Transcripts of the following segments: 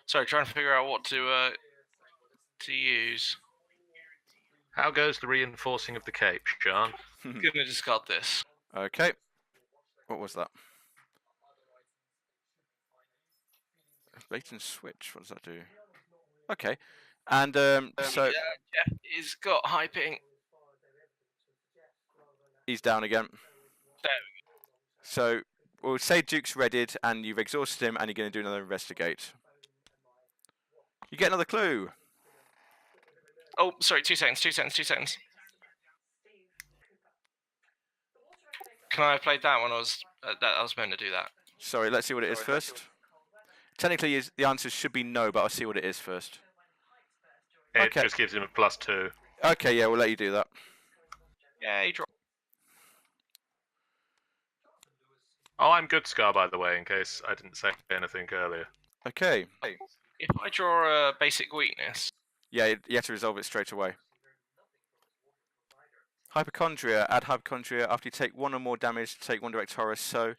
Sorry, trying to figure out what to use. How goes the reinforcing of the cape, Sean? Gonna discard this. Okay. What was that? Bait and switch. What does that do? Okay. And so Geoff is got hyping. he's down again. There So we'll say Duke's readied, and you've exhausted him, and you're going to do another investigate. You get another clue. Oh, sorry. 2 seconds. 2 seconds. 2 seconds. Can I have played that when I was meant to do that? Sorry, let's see what it is first. Technically, the answer should be no, but I'll see what it is first. It just gives him a +2. Okay, yeah, we'll let you do that. Yeah, he dropped. Oh, I'm good, Scar, by the way, in case I didn't say anything earlier. Okay. If I draw a basic weakness. Yeah, you have to resolve it straight away. Hypochondria. Add hypochondria after you take 1 or more damage. Take 1 direct horror. So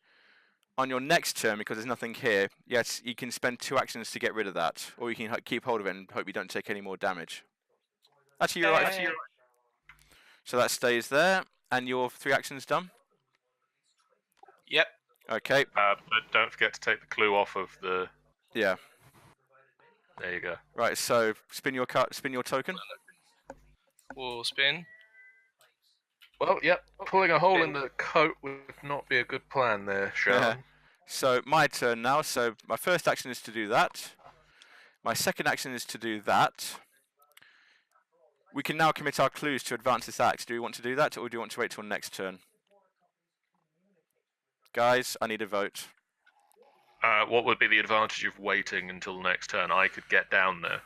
on your next turn, because there's nothing here, yes, you can spend 2 actions to get rid of that, or you can keep hold of it and hope you don't take any more damage. Actually, you're right. So that stays there, and your 3 actions done. Yep. Okay. But don't forget to take the clue off of the. Yeah. There you go. Right. So spin your token. We'll spin. Well, yep. Pulling a hole in the coat would not be a good plan there, Sean. So my turn now. So my first action is to do that. My second action is to do that. We can now commit our clues to advance this act. Do we want to do that, or do you want to wait till next turn? Guys, I need a vote. What would be the advantage of waiting until next turn? I could get down there.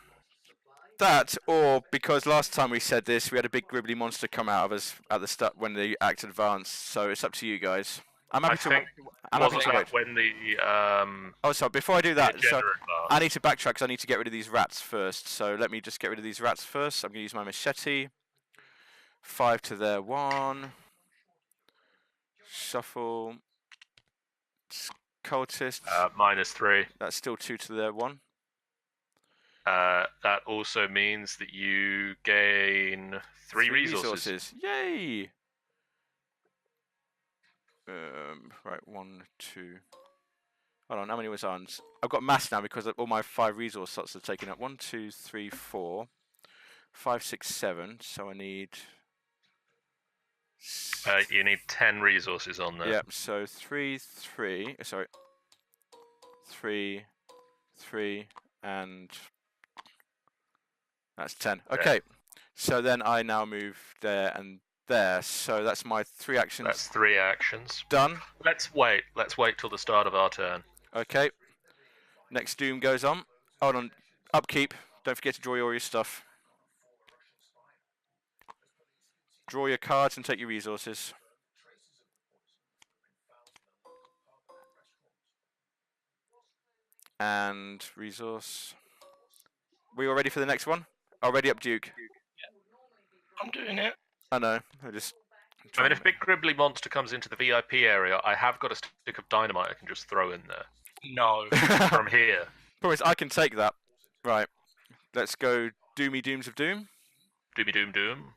That, or because last time we said this, we had a big gribbly monster come out of us at the start when the act advanced. So it's up to you guys. I'm happy to wait. When the oh, sorry. Before I do that, so advanced. I need to backtrack because I need to get rid of these rats first. So let me just get rid of these rats first. I'm going to use my machete. 5 to their 1. Shuffle. Cultist. -3. That's still 2 to their 1. That also means that you gain 3 resources. Yay! Right, 1, 2. Hold on, how many was on? I've got mass now because all my 5 resource slots are taken up. 1, 2, 3, 4, 5, 6, 7. So I need. You need 10 resources on there. Yep. So 3, 3. Sorry. 3, 3, and that's 10. Okay. So then I now move there and there. So that's my 3 actions. That's 3 actions. Done. Let's wait. Let's wait till the start of our turn. Okay. Next doom goes on. Hold on. Upkeep. Don't forget to draw all your stuff. Draw your cards and take your resources. And resource. We all ready for the next one? Already up, Duke. I'm doing it. I know. I mean, if a big gribbly monster comes into the VIP area, I have got a stick of dynamite I can just throw in there. No. From here. Promise, I can take that. Right. Let's go Doomy Dooms of Doom. Doomy Doom Doom.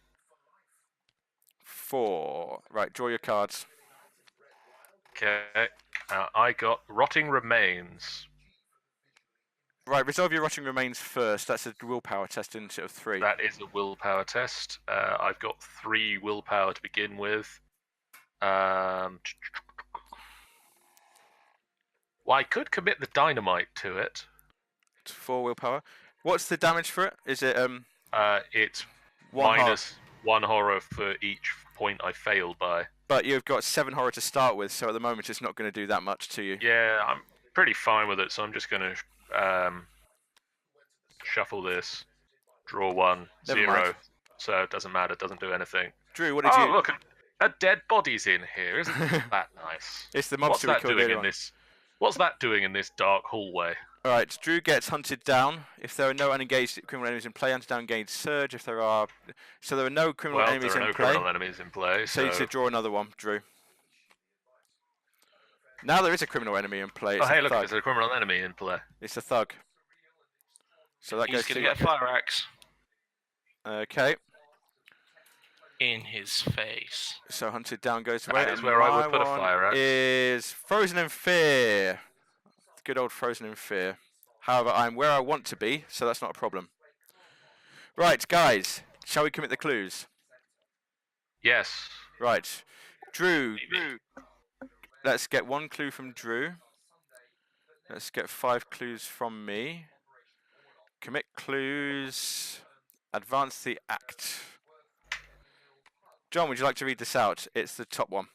4. Right, draw your cards. Okay. I got Rotting Remains. Right, resolve your rotting remains first. That's a willpower test, isn't it, of 3? That is a willpower test. I've got 3 willpower to begin with. Well, I could commit the dynamite to it. 4 willpower. What's the damage for it? Is it it's -1 horror for each point I failed by. But you've got 7 horror to start with, so at the moment it's not going to do that much to you. Yeah, I'm pretty fine with it, so I'm just going to shuffle this, draw 1, 0. So it doesn't matter, it doesn't do anything. Drew, what did you... Oh, look, a dead body's in here. Isn't that nice? It's the monster we killed earlier on. What's that doing in this dark hallway? Alright, Drew gets hunted down. If there are no unengaged criminal enemies in play, hunted down engaged surge. If there are... So there are no criminal enemies in play. Criminal enemies in play. So you need to draw another one, Drew. Now there is a criminal enemy in play. It's hey, look, there's a criminal enemy in play. It's a thug. So that He's goes gonna to... get a fire axe Okay, in his face. so Hunted Down goes away. That is and where I my would put a one fire axe. is Frozen in Fear. Good old Frozen in Fear. However, I'm where I want to be, so that's not a problem. Right, guys, shall we commit the clues? Yes. Right, Drew. Let's get 1 clue from Drew. Let's get 5 clues from me. Commit clues. Advance the act. John, would you like to read this out? It's the top one.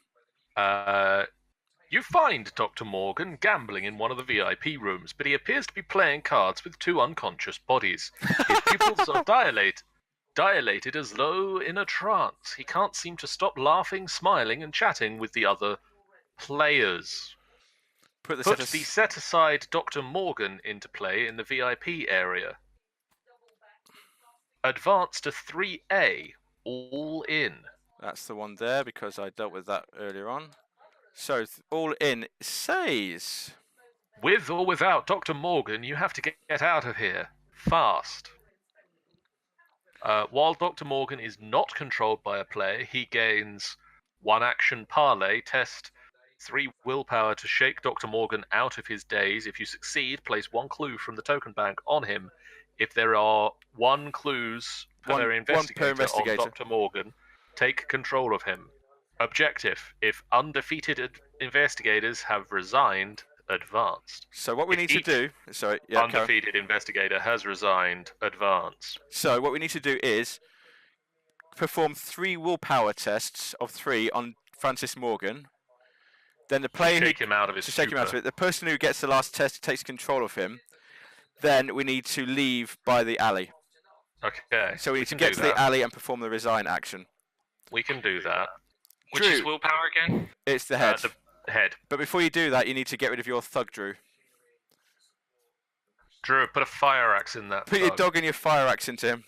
You find Dr. Morgan gambling in one of the VIP rooms, but he appears to be playing cards with 2 unconscious bodies. His pupils are dilated as though in a trance. He can't seem to stop laughing, smiling, and chatting with the other players. Put the Put the set-aside Dr. Morgan into play in the VIP area. Advance to 3A, all in. That's the one there because I dealt with that earlier on. So all in says With or without Dr. Morgan, you have to get out of here. Fast. While Dr. Morgan is not controlled by a player, he gains 1 action parlay, test 3 willpower to shake Dr. Morgan out of his daze. If you succeed, place 1 clue from the token bank on him. If there are 1 clues per investigator on Dr. Morgan, take control of him. Objective: if undefeated investigators have resigned, advanced. So what we need to do... Sorry, yeah, undefeated investigator has resigned, advance. So what we need to do is perform 3 willpower tests of 3 on Francis Morgan. Then the player to shake him out of his shake him out of it. The person who gets the last test takes control of him. Then we need to leave by the alley. Okay. So we need to get to the alley and perform the resign action. We can do that. Which is willpower again? It's the head. The head. But before you do that, you need to get rid of your thug, Drew. Drew, put a fire axe in that. Put your dog and your fire axe into him.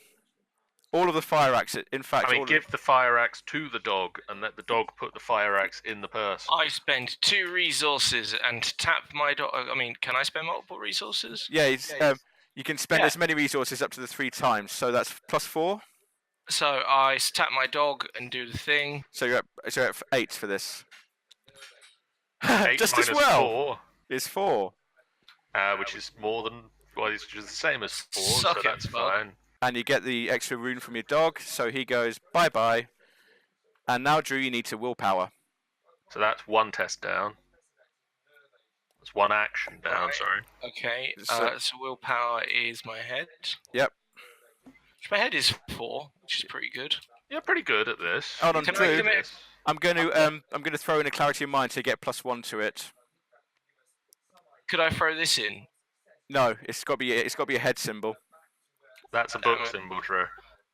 All of the fire axe, in fact. I mean, give the fire axe to the dog and let the dog put the fire axe in the purse. I spend 2 resources and tap my dog. I mean, can I spend multiple resources? Yeah, you can spend as many resources up to the 3 times. So that's +4. So I tap my dog and do the thing. So you're at 8 for this. 8 Just minus as well. 4. It's 4. Which is more than... Well, it's just the same as 4, Suck so it, that's bug. fine. And you get the extra rune from your dog, so he goes bye-bye. And now, Drew, you need to willpower. So that's 1 test down. That's 1 action down, Right. sorry. Okay, So- so willpower is my head. Yep. Which my head is 4, which is pretty good. You're pretty good at this. Hold on, Can I Drew. commit? I'm going to throw in a clarity of mind to get +1 to it. Could I throw this in? No, it's got to be a head symbol. That's a Damn book it. symbol, Drew.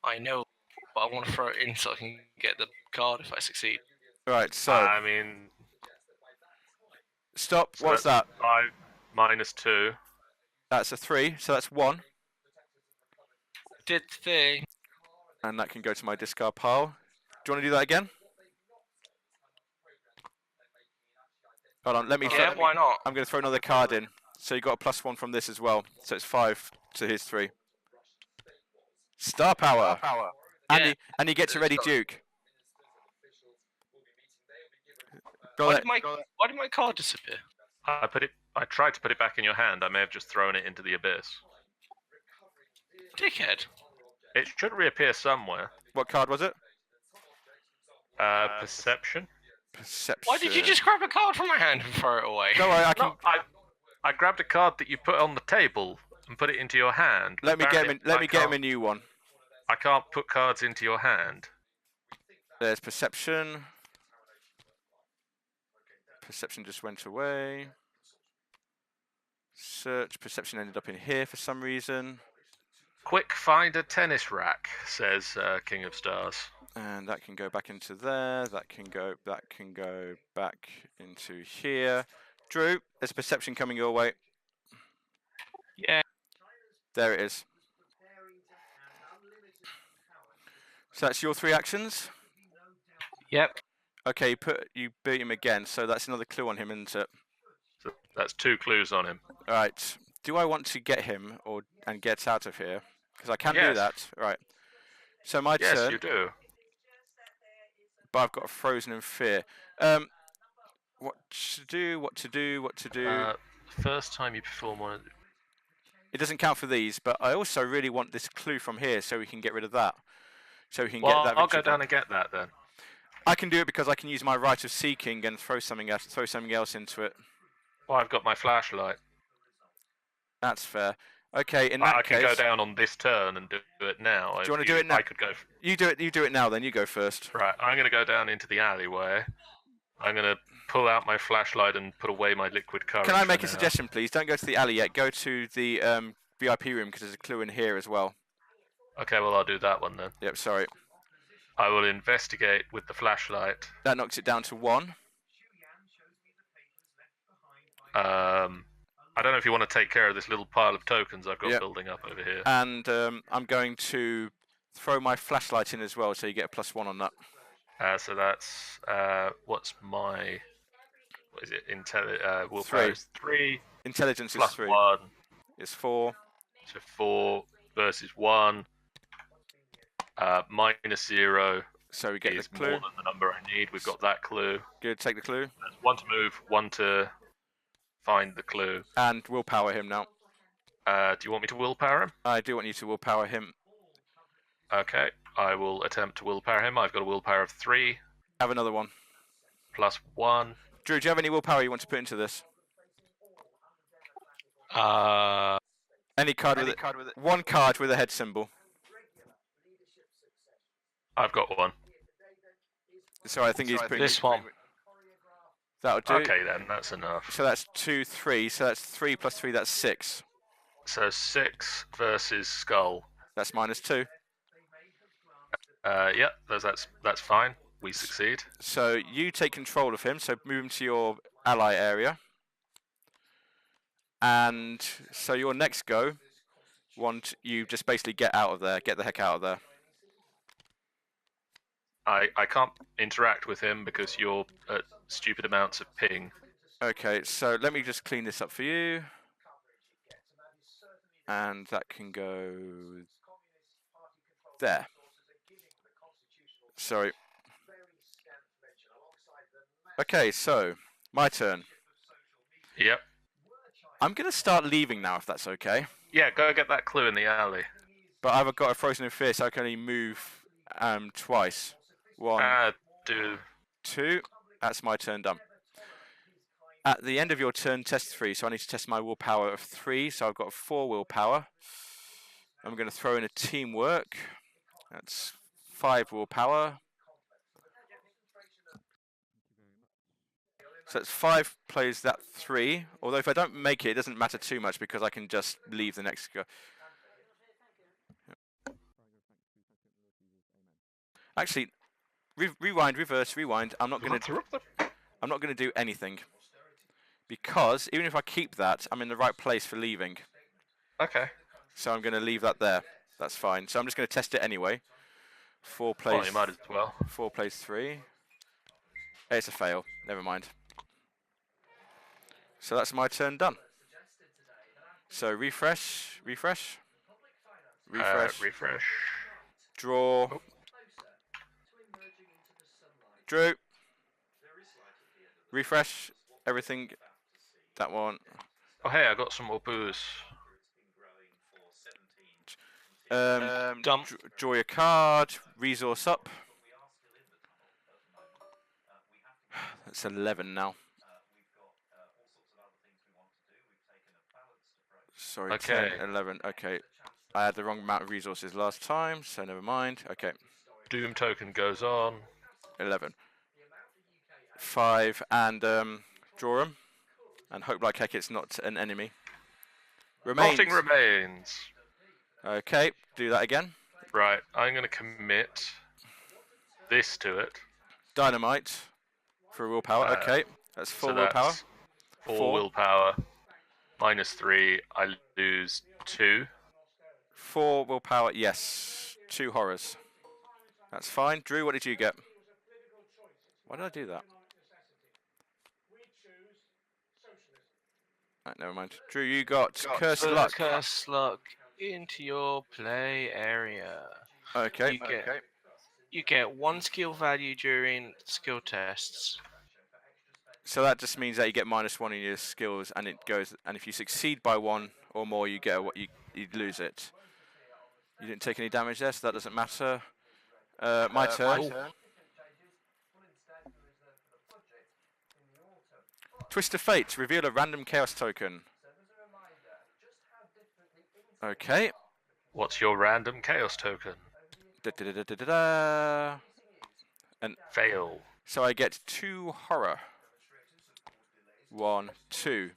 I know, but I want to throw it in so I can get the card if I succeed. Right. So I mean... stop. So What's that? that's 5 minus 2. That's a 3. So that's 1, Did the thing. and that can go to my discard pile. Do you want to do that again? Hold on. Let me. Yeah, why not? I'm going to throw another card in. So you got a +1 from this as well. So it's 5 to his 3. Star power. Yeah. And you get to Ready Duke. Why did my card disappear? I tried to put it back in your hand. I may have just thrown it into the abyss. Dickhead. It should reappear somewhere. What card was it? Perception. Perception. Why did you just grab a card from my hand and throw it away? Don't worry, I can. No, I grabbed a card that you put on the table and put it into your hand. Let me get him. Apparently, Get him a new one. I can't put cards into your hand. There's perception. Perception just went away. Search. Perception ended up in here for some reason. Quick, find a tennis rack, says King of Stars. And that can go back into there. That can go back into here. Drew, there's a perception coming your way. Yeah. There it is. So that's your 3 actions. Yep. Okay, you beat him again, so that's another clue on him, isn't it? So that's 2 clues on him. All right. do I want to get him and get out of here? Because I can do Yes. that. Right. So my Yes, turn. you do. But I've got frozen in fear. What to do? What to do? What to do? First time you perform one. It doesn't count for these, but I also really want this clue from here, so we can get rid of that. So we can Well, get that. I'll go victory down point. and get that then. I can do it because I can use my right of seeking and throw something else into it. Well, I've got my flashlight. That's fair. Okay, in I that can case, go down on this turn and do it now. Do you wanna do it now? I could go. you do it. You do it now. Then you go first. Right, I'm going to go down into the alleyway. I'm going to pull out my flashlight and put away my liquid courage. Can I make for a now. suggestion, please? Don't go to the alley yet. Go to the VIP room because there's a clue in here as well. Okay, well, I'll do that one then. Yep. Sorry. I will investigate with the flashlight. That knocks it down to 1. I don't know if you want to take care of this little pile of tokens I've got Yep. building up over here. And I'm going to throw my flashlight in as well, so you get a +1 on that. So that's what's my what is it? Willpower 3. is 3 Intelligence plus is 3. 1, It's 4. so 4 versus 1. Minus 0 So we get is the clue. more than the number I need. We've got that clue. Good. Take the clue. That's 1 to move, 1 to find the clue. And willpower him now. Do you want me to willpower him? I do want you to willpower him. Okay, I will attempt to willpower him. I've got a willpower of 3 Have another one. plus 1. Drew, do you have any willpower you want to put into this? Any card with it. One card with a head symbol. I've got 1. So I think he's putting This one. That'll do. Okay then, that's enough. So that's 2, 3. So that's 3 plus 3. That's 6. So 6 versus skull. That's -2. Yeah, that's fine. We succeed. So you take control of him. So move him to your ally area. And so your next go, you just basically get out of there. Get the heck out of there. I can't interact with him because you're at stupid amounts of ping. Okay, so let me just clean this up for you. And that can go there. Sorry. Okay, so my turn. Yep. I'm going to start leaving now, if that's okay. Yeah, go get that clue in the alley. But I've got a frozen in fear, so I can only move twice. 1, Do 2. That's my turn done. At the end of your turn, test 3. So I need to test my willpower of 3. So I've got 4 willpower. I'm going to throw in a teamwork. That's 5 willpower. So it's 5 plays that 3. Although if I don't make it, it doesn't matter too much because I can just leave the next go. Actually, rewind, reverse, rewind. I'm not going to do anything because even if I keep that, I'm in the right place for leaving. Okay. So I'm going to leave that there. That's fine. So I'm just going to test it anyway. 4 plays. Well, you might as well. 4 plays 3. Hey, it's a fail. Never mind. So that's my turn done. So refresh, refresh, refresh, Refresh. draw. Oh. Drew. Refresh everything. That one. Oh, hey, I got some more booze. Dump. Draw your card. Resource up. That's 11 now. Sorry, Okay. 10, 11. Okay. I had the wrong amount of resources last time, so never mind. Okay. Doom token goes on. 11. 5 and draw them. And hope like heck it's not an enemy. Remains. Plotting remains. Okay, do that again. Right, I'm going to commit this to it. Dynamite for willpower. Okay, that's 4 willpower. That's 4 4. willpower. Minus 3, I lose 2. 4 willpower, yes. 2 horrors. That's fine. Drew, what did you get? Why did I do that? Never mind. Drew, you got Curse Put Luck. Curse luck into your play area. Okay. You get 1 skill value during skill tests. So that just means that you get -1 in your skills, and it goes. And if you succeed by 1 or more, you get what you lose it. You didn't take any damage there, so that doesn't matter. My turn. Twist of Fate. Reveal a random chaos token. Okay. What's your random chaos token? And Fail. so I get 2 horror. 1, 2.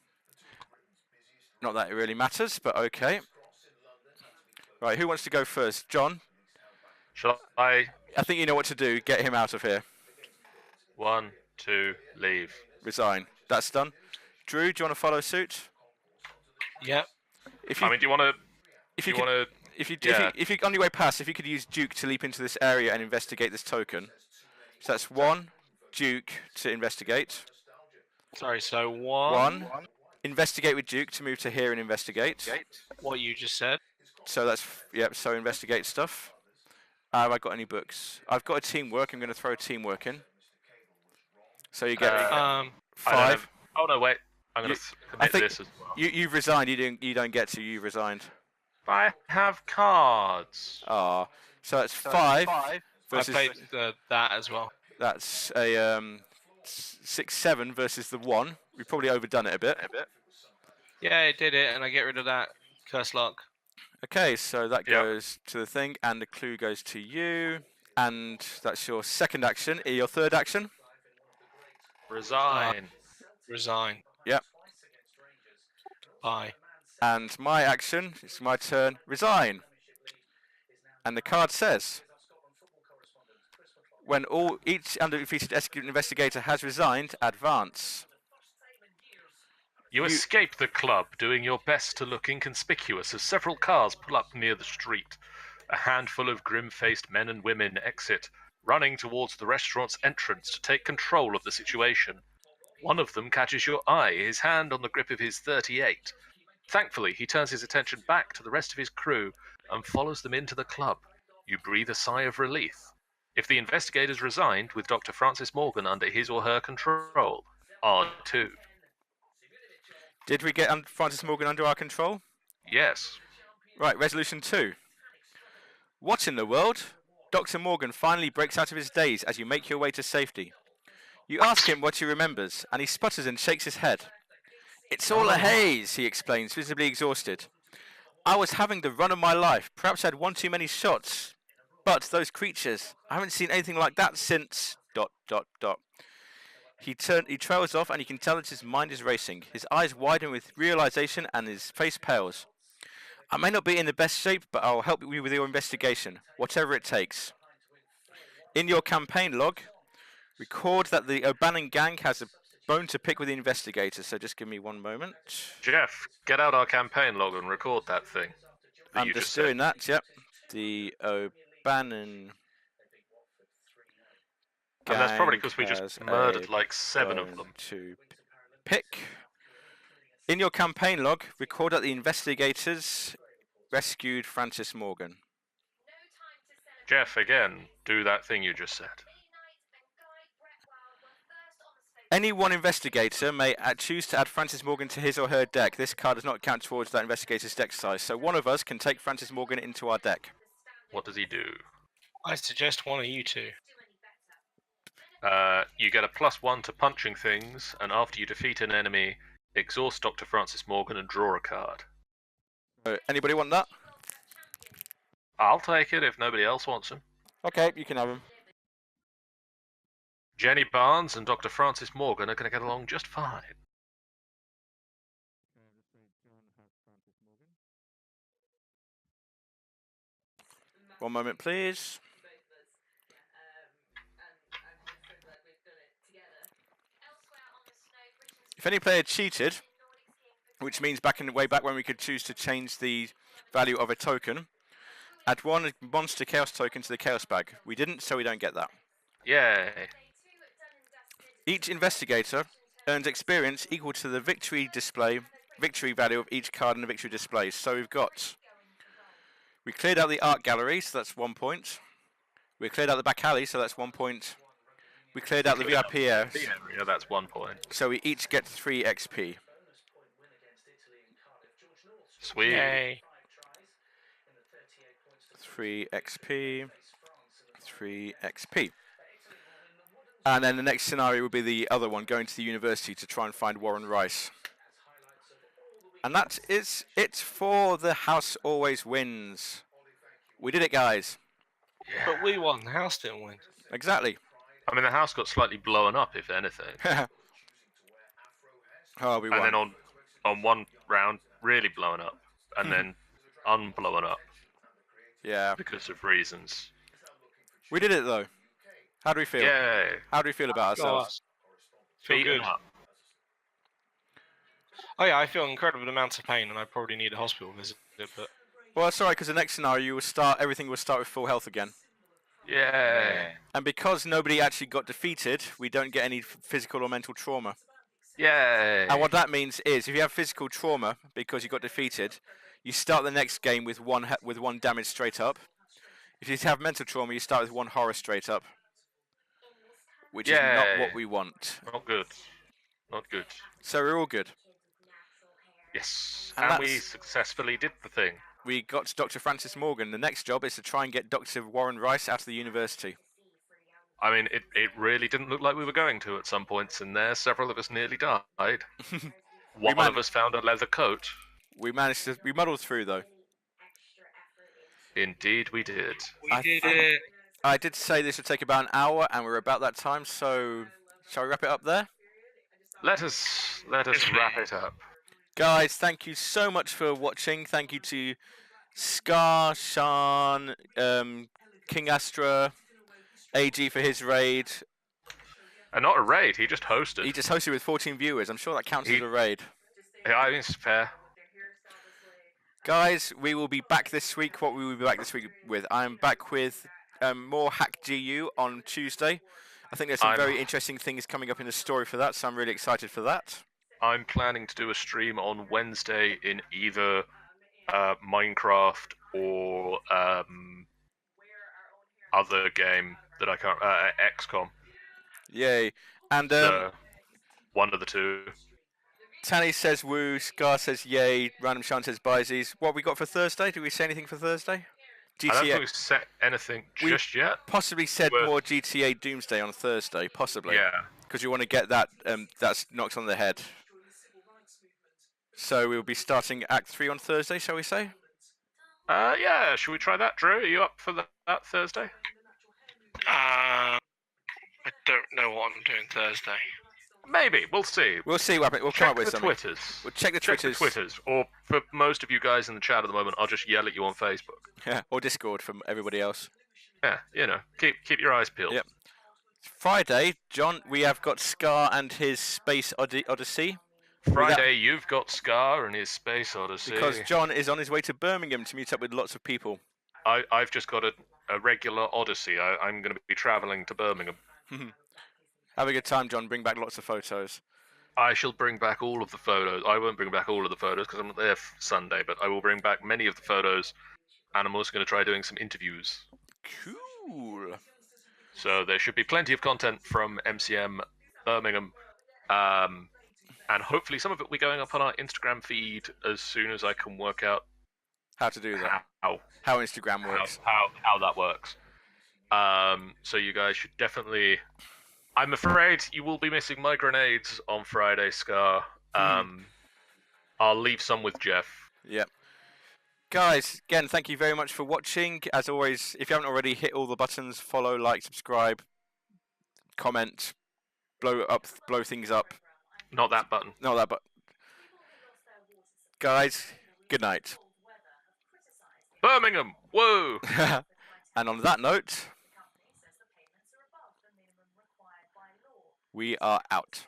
Not that it really matters, but okay. Right, who wants to go first? John? Shall I? I think you know what to do. Get him out of here. 1, 2, leave. Resign. That's done. Drew, do you want to follow suit? Yep. If you, I mean, do you want to? if Do you you could, want to? if you on your way past, if you could use Duke to leap into this area and investigate this token. So that's 1 Duke to investigate. Sorry, so 1. 1 investigate with Duke to move to here and investigate. What you just said. So that's yep. So investigate stuff. Have I got any books? I've got a teamwork. I'm going to throw teamwork in. So you get I don't 5. have- Oh no, wait. I'm going to I commit think this as well. you've resigned. You don't get to. You've resigned. I have cards. Ah. So that's 5 I versus. played that as well. That's a 6-7 versus the 1. We've probably overdone it a bit. Yeah, it did it, and I get rid of that curse luck. Okay, so that Yep. goes to the thing, and the clue goes to you, and that's your second action. Your third action? Resign. Resign. Yep. Bye. And my action, it's my turn, resign. And the card says, when each undefeated investigator has resigned, advance. You escape the club, doing your best to look inconspicuous as several cars pull up near the street. A handful of grim-faced men and women exit, running towards the restaurant's entrance to take control of the situation. One of them catches your eye, his hand on the grip of his .38. Thankfully, he turns his attention back to the rest of his crew and follows them into the club. You breathe a sigh of relief. If the investigators resigned with Dr. Francis Morgan under his or her control, R2. Did we get Francis Morgan under our control? Yes. Right, resolution 2. What in the world? Dr. Morgan finally breaks out of his daze as you make your way to safety. You ask him what he remembers, and he sputters and shakes his head. It's all a haze, he explains, visibly exhausted. I was having the run of my life. Perhaps I'd one too many shots. But those creatures, I haven't seen anything like that since... ... He trails off, and you can tell that his mind is racing. His eyes widen with realization, and his face pales. I may not be in the best shape, but I'll help you with your investigation, whatever it takes. In your campaign log, record that the O'Bannon gang has a bone to pick with the investigator, so just give me one moment. Geoff, get out our campaign log and record that thing. I'm just doing that, yep. The O'Bannon And that's probably gang because we has just murdered a like 7 of bone them. to pick. In your campaign log, record that the investigators rescued Francis Morgan. Geoff, again, do that thing you just said. Any one investigator may choose to add Francis Morgan to his or her deck. This card does not count towards that investigator's deck size, so one of us can take Francis Morgan into our deck. What does he do? I suggest one of you two. You get a +1 to punching things, and after you defeat an enemy, exhaust Dr. Francis Morgan and draw a card. Anybody want that? I'll take it if nobody else wants him. Okay, you can have him. Jenny Barnes and Dr. Francis Morgan are going to get along just fine. One moment, please. If any player cheated, which means way back when we could choose to change the value of a token, add one monster chaos token to the chaos bag. We didn't, so we don't get that. Yay. Each investigator earns experience equal to the victory display victory value of each card in the victory display. So we cleared out the art gallery, so that's 1 point. We cleared out the back alley, so that's 1 point. We cleared out the VIP area, Yeah, that's 1 point. so we each get 3 XP. Sweet. Yay. 3 XP. 3 XP. And then the next scenario would be the other one, going to the university to try and find Warren Rice. And that is it for The House Always Wins. We did it, guys. Yeah. But we won. The house didn't win. Exactly. I mean, the house got slightly blown up, if anything. Oh, we won. And then on one round, really blown up. And then unblown up Yeah. because of reasons. We did it, though. How do we feel? Yay. How do we feel about ourselves? Feel Beaten good. up. Oh yeah, I feel incredible amounts of pain, and I probably need a hospital visit. But Well, that's alright, because the next scenario, everything will start with full health again. Yay. And because nobody actually got defeated, we don't get any physical or mental trauma. Yay. And what that means is, if you have physical trauma because you got defeated, you start the next game with one damage straight up. If you have mental trauma, you start with 1 horror straight up, which is not Yay. what we want. Not good. Not good. So we're all good. Yes. And And we that's- successfully did the thing. We got Dr. Francis Morgan. The next job is to try and get Dr. Warren Rice out of the university. I mean, it really didn't look like we were going to at some points in there. Several of us nearly died. One of us found a leather coat. We muddled through, though. Indeed we did. we did it. I did say this would take about an hour, and we're about that time, so shall we wrap it up there? Let us wrap it up. Guys, thank you so much for watching. Thank you to Scar, Sean, King Astra, AG for his raid. And not a raid, he just hosted. He just hosted with 14 viewers. I'm sure that counts as a raid. Yeah, I think it's fair. Guys, we will be back this week. What we will be back this week with? I'm back with more Hack GU on Tuesday. I think there's some very interesting things coming up in the story for that, so I'm really excited for that. I'm planning to do a stream on Wednesday in either Minecraft or other game that I can't. XCOM. Yay. And one of the two. Tanny says woo, Scar says yay, Random Sean says byesies. What have we got for Thursday? Did we say anything for Thursday? I don't think GTA. we've set anything We- just yet. Possibly said Well- more GTA Doomsday on Thursday, possibly. Yeah. Because you want to get that that's knocked on the head. So we'll be starting Act 3 on Thursday, shall we say? Yeah. Should we try that, Drew? Are you up for that Thursday? I don't know what I'm doing Thursday. Maybe. We'll see. We'll see what happens. We'll come Check up with the something. Twitters. We'll check the Check Twitters. the Twitters. Or for most of you guys in the chat at the moment, I'll just yell at you on Facebook. Yeah, or Discord from everybody else. Yeah, keep your eyes peeled. Yep. Friday, John, we have got Scar and his Space Odyssey. Friday, you've got Scar and his Space Odyssey. Because John is on his way to Birmingham to meet up with lots of people. I've just got a regular Odyssey. I'm going to be travelling to Birmingham. Have a good time, John. Bring back lots of photos. I shall bring back all of the photos. I won't bring back all of the photos because I'm not there Sunday, but I will bring back many of the photos, and I'm also going to try doing some interviews. Cool. So there should be plenty of content from MCM Birmingham, and hopefully some of it will be going up on our Instagram feed as soon as I can work out How to do that. How Instagram works. How that works. So you guys should definitely. I'm afraid you will be missing my grenades on Friday, Scar. I'll leave some with Geoff. Yep. Guys, again, thank you very much for watching. As always, if you haven't already, hit all the buttons: follow, like, subscribe, comment, blow things up. Not that button. Not that button. Guys, good night. Birmingham, whoa! And on that note, we are out.